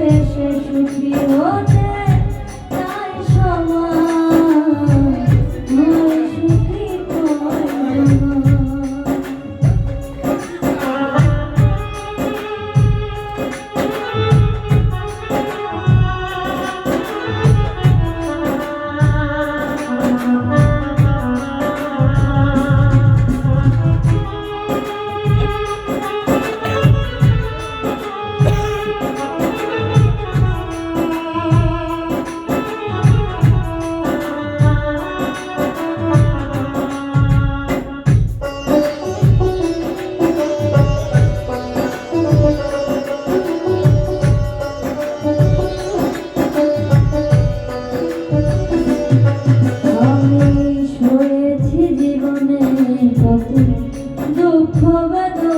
ভালোবেসে সুখী হতে তাই সমান হয় সুখী দুঃখ বেদনা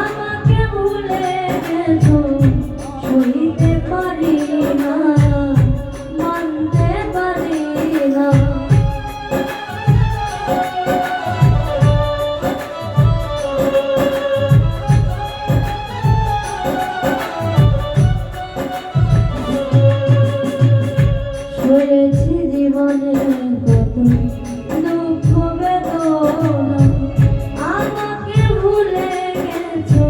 আমাকে ভুলে গেছো সইতে পারি না মানতে পারি না সয়েছি জীবনে কত দুঃখ বেদনা আমাকে ভুলে গেছো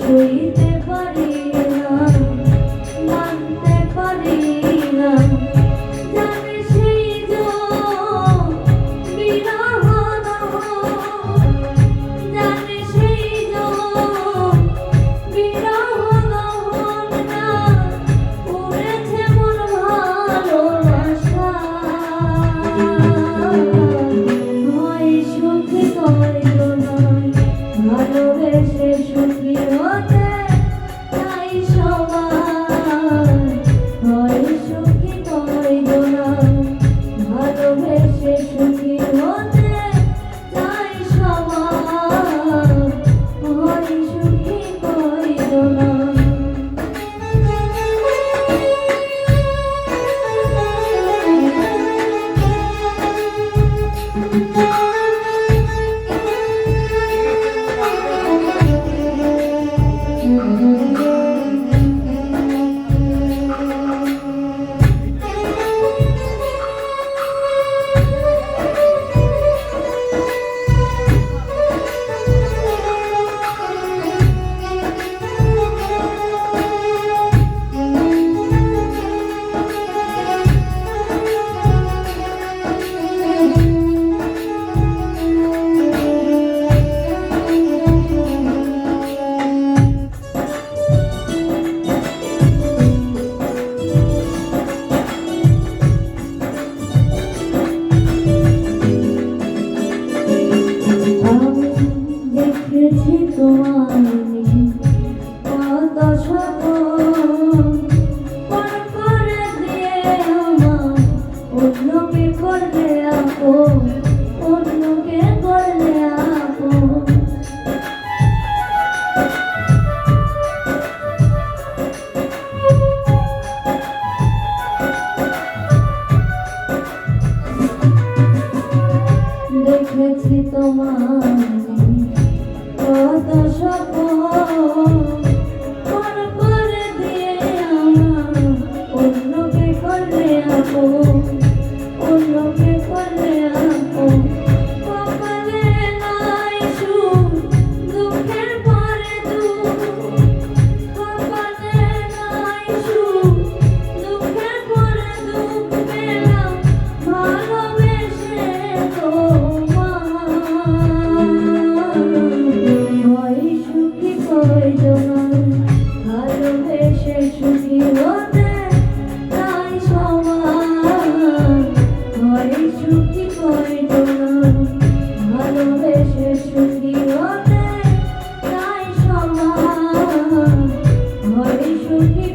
সইতে পারি না মানতে পারি না জানি সেই বিরহ জানি সেই বিরহ না উড়েছে মন ভালোবাসা হয় সুখী ভালোবেসে সুখী হতে তাই সবাই হয় সুখী ভালোবেসে সুখী হতে তাই সবাই হয় সুখী কইরনা দেখেছি তোমায় কত স্বপ্ন পার করে দিয়ে আমার অন্যকে করলে আপন অন্যকে করলে আপন দেখেছি তোমায় কত স্বপ্ন পার করে দিয়ে আমার অন্যকে করলে আপন অন্যকে করলে আপন কপালে নাই সুখ দুঃখের পরে দুঃখ কপালে নাই সুখ দুঃখের পরে দুঃখ পেলাম ভালোবেসে ভালোবেসে সুখী হতে তাই সমান হয় সুখী ভালোবেসে সুখী হতে তাই সমান হয় সুখী